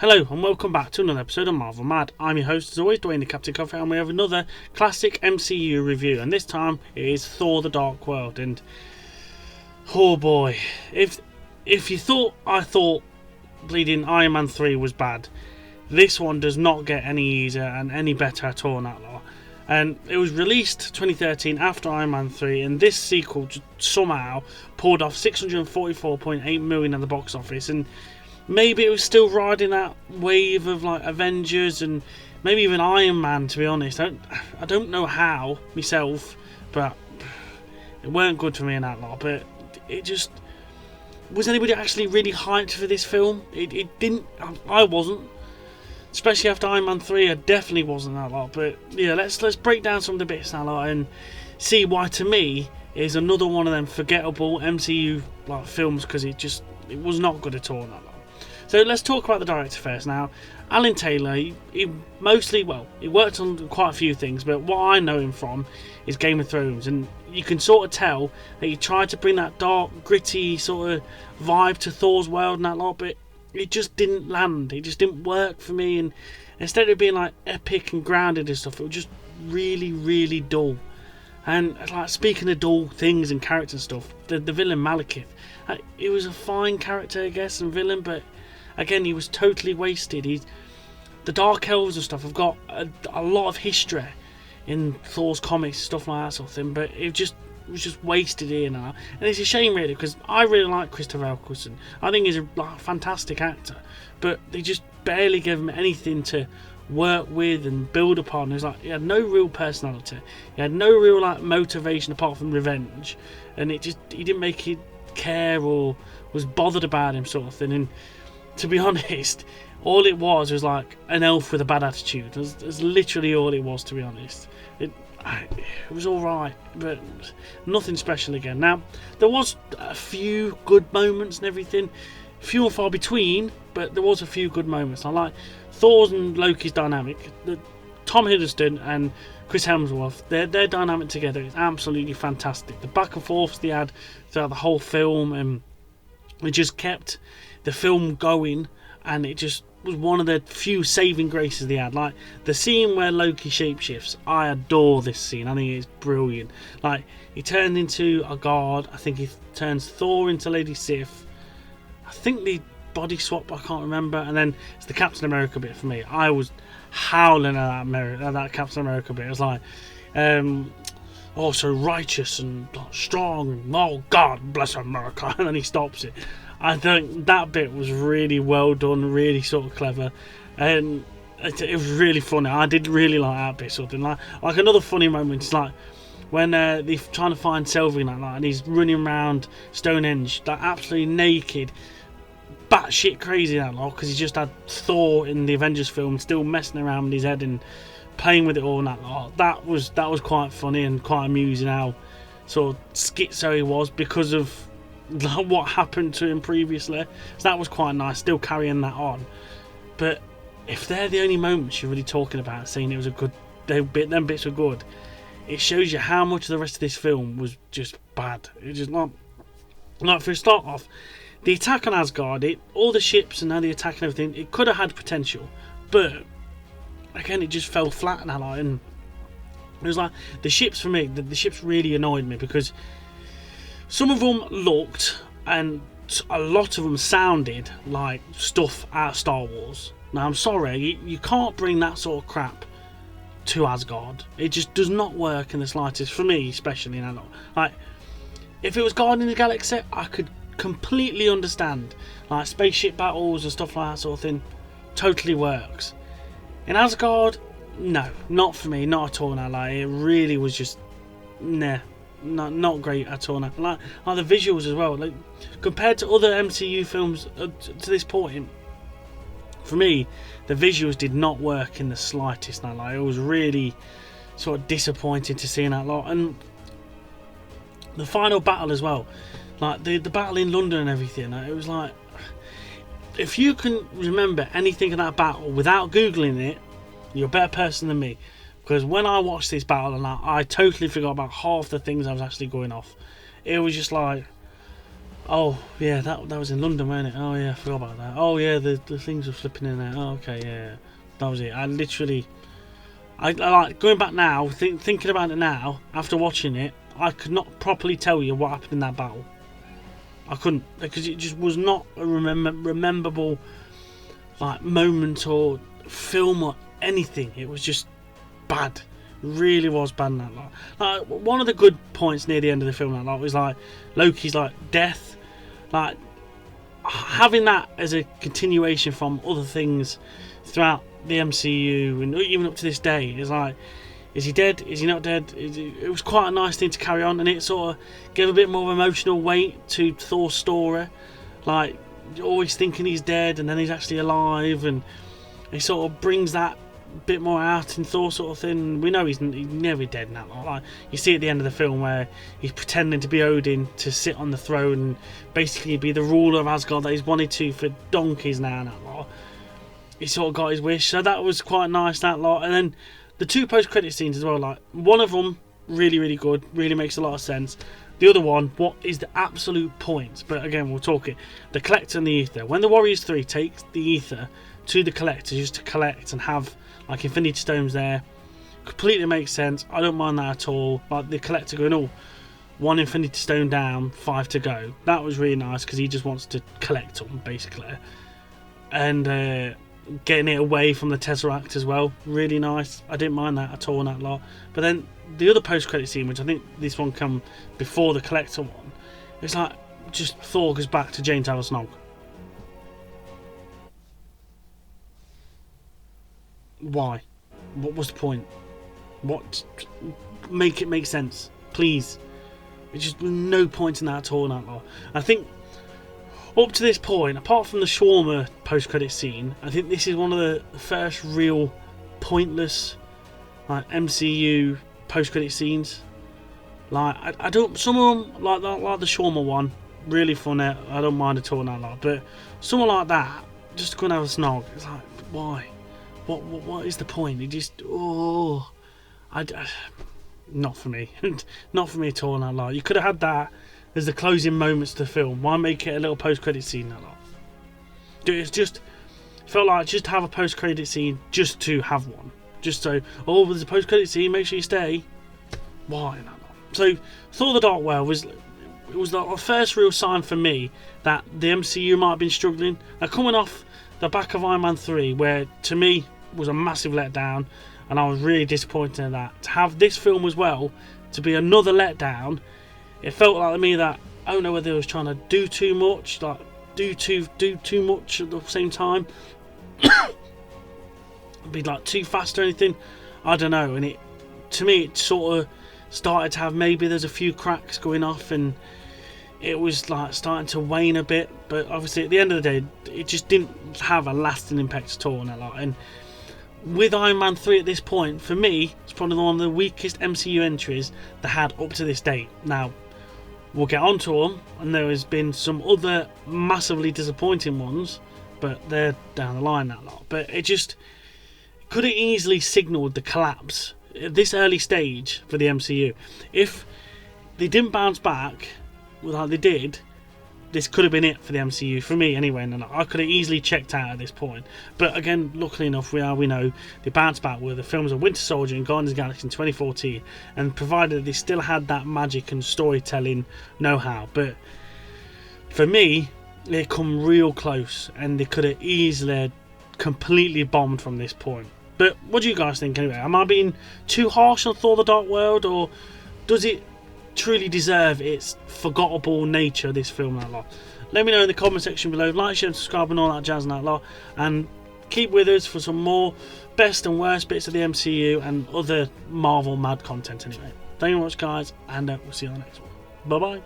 Hello and welcome back to another episode of Marvel Mad. I'm your host as always, Dwayne the Captain Coffee, and we have another classic MCU review, and this time it is Thor the Dark World. And oh boy, if you thought I thought bleeding Iron Man 3 was bad, this one does not get any easier and any better at all, Natalie. And it was released 2013 after Iron Man 3, and this sequel just somehow pulled off 644.8 million at the box office. And maybe it was still riding that wave of like Avengers and maybe even Iron Man, to be honest. I don't know how myself, but it weren't good for me in that lot. But it just, was anybody actually really hyped for this film? It didn't. I wasn't, especially after Iron Man 3. I definitely wasn't that lot. But yeah, let's break down some of the bits now and see why to me is another one of them forgettable MCU like films, because it was not good at all. That lot. So let's talk about the director first. Now, Alan Taylor, he worked on quite a few things, but what I know him from is Game of Thrones, and you can sort of tell that he tried to bring that dark, gritty sort of vibe to Thor's world and that lot, but it just didn't land. It just didn't work for me, and instead of being like epic and grounded and stuff, it was just really, really dull. And like, speaking of dull things and character and stuff, the villain Malekith, he was a fine character, I guess, and villain, but again, he was totally wasted. The Dark Elves and stuff have got a lot of history in Thor's comics, stuff like that sort of thing, but it was just wasted here now. And it's a shame, really, because I really like Christopher Eccleston. I think he's a fantastic actor, but they just barely gave him anything to work with and build upon. It's like he had no real personality, he had no real like motivation apart from revenge, and he didn't make you care or was bothered about him, sort of thing. And to be honest, all it was like an elf with a bad attitude. That's literally all it was, to be honest. It was alright, but nothing special again. Now, there was a few good moments and everything, few and far between, but there was a few good moments. I like Thor's and Loki's dynamic. Tom Hiddleston and Chris Hemsworth, their dynamic together is absolutely fantastic. The back and forths they had throughout the whole film, and it just kept the film going, and it just was one of the few saving graces they had. Like the scene where Loki shapeshifts, I adore this scene. I think it's brilliant. Like, he turned into a god. I think he turns Thor into Lady Sif. I think the body swap, I can't remember. And then it's the Captain America bit for me. I was howling at that Captain America bit. It was like, oh, so righteous and strong. Oh, God bless America. And then he stops it. I think that bit was really well done, really sort of clever, and it was really funny. I did really like that bit, sort of thing. Like another funny moment is like when they're trying to find Sylvie and he's running around Stonehenge, like absolutely naked, batshit crazy because he's just had Thor in the Avengers film still messing around with his head and playing with it all and that was quite funny and quite amusing how sort of schizo he was because of what happened to him previously. So that was quite nice, still carrying that on. But if they're the only moments you're really talking about saying it was a good, them bits were good, it shows you how much of the rest of this film was just bad. It's just not. Like, for a start off, the attack on Asgard, all the ships and how the attack and everything, it could have had potential, but again, it just fell flat now. And it was like the ships, for me, the ships really annoyed me, because some of them looked, and a lot of them sounded like stuff out of Star Wars. Now, I'm sorry, you can't bring that sort of crap to Asgard. It just does not work in the slightest, for me especially. Like, if it was Guardians of the Galaxy, I could completely understand. Like, spaceship battles and stuff like that sort of thing, totally works. In Asgard, no, not for me, not at all. Now, like, it really was just, nah. Not great at all. Like the visuals as well. Like, compared to other MCU films to this point, for me, the visuals did not work in the slightest. Now, like, it was really sort of disappointing to see that lot. And the final battle as well, like the battle in London and everything. It was like, if you can remember anything of that battle without googling it, you're a better person than me. Because when I watched this battle, and I totally forgot about half the things I was actually going off. It was just like, Oh yeah, that was in London, wasn't it? Oh yeah, I forgot about that. Oh yeah, the things were flipping in there. Oh okay, yeah, that was it. I like going back now, thinking about it now after watching it. I could not properly tell you what happened in that battle. I couldn't, because it just was not a rememberable like moment or film or anything. It was just bad. Really was bad in that lot. Like one of the good points near the end of the film, that lot was like Loki's like death, like having that as a continuation from other things throughout the MCU and even up to this day. Is like, is he dead? Is he not dead? It was quite a nice thing to carry on, and it sort of gave a bit more emotional weight to Thor's story. Like always thinking he's dead and then he's actually alive, and he sort of brings that bit more out in Thor sort of thing. We know he's never dead in that lot. Like you see at the end of the film where he's pretending to be Odin to sit on the throne and basically be the ruler of Asgard that he's wanted to for donkeys now and that lot. He sort of got his wish, so that was quite nice, that lot. And then the two post-credit scenes as well, like one of them really, really good, really makes a lot of sense. The other one, what is the absolute point? But again, we'll talk it. The Collector and the Ether. When the Warriors 3 takes the Ether to the Collector just to collect and have like Infinity Stones there, completely makes sense. I don't mind that at all. Like the Collector going, oh, 1 Infinity Stone down, 5 to go. That was really nice because he just wants to collect them basically, and getting it away from the Tesseract as well. Really nice. I didn't mind that at all in that lot. But then the other post-credit scene, which I think this one come before the Collector one, it's like just Thor goes back to Jane Taylor Snog. Why? What was the point? What? Make it make sense, please. There's just no point in that at all in that lot. I think up to this point, apart from the shawarma post-credit scene, I think this is one of the first real pointless like MCU post-credit scenes. Like I don't, some of them like the shawarma one, really funny. I don't mind at all in that lot. But someone like that, just to go and have a snog, it's like, why? What is the point? It just not for me. Not for me at all in that lot. You could have had that as the closing moments to the film. Why make it a little post-credit scene that lot? It's just felt like just have a post-credit scene just to have one. Just so, oh, there's a post-credit scene, make sure you stay. Why in that lot? So Thor: The Dark World was the first real sign for me that the MCU might have been struggling. Now coming off the back of Iron Man 3, where to me was a massive letdown, and I was really disappointed in that. To have this film as well to be another letdown, it felt like to me that I don't know whether it was trying to do too much, like do too much at the same time, be like too fast or anything. I don't know. And to me it sort of started to have, maybe there's a few cracks going off, and it was like starting to wane a bit. But obviously at the end of the day, it just didn't have a lasting impact at all on that lot. And with Iron Man 3 at this point, for me, it's probably one of the weakest MCU entries they had up to this date. Now, we'll get onto them, and there has been some other massively disappointing ones, but they're down the line, that lot. But it just could have easily signalled the collapse at this early stage for the MCU. If they didn't bounce back like they did, this could have been it for the MCU, for me anyway, and I could have easily checked out at this point. But again, luckily enough, we know they bounced back with the films of Winter Soldier and Guardians of the Galaxy in 2014, and provided they still had that magic and storytelling know-how. But for me, they come real close, and they could have easily completely bombed from this point. But what do you guys think anyway? Am I being too harsh on Thor: The Dark World, or does it truly deserve its forgettable nature, this film, that lot? Let me know in the comment section below. Like, share and subscribe and all that jazz and that lot, and keep with us for some more best and worst bits of the MCU and other Marvel mad content anyway. Thank you very much guys, and we'll see you on the next one. Bye bye.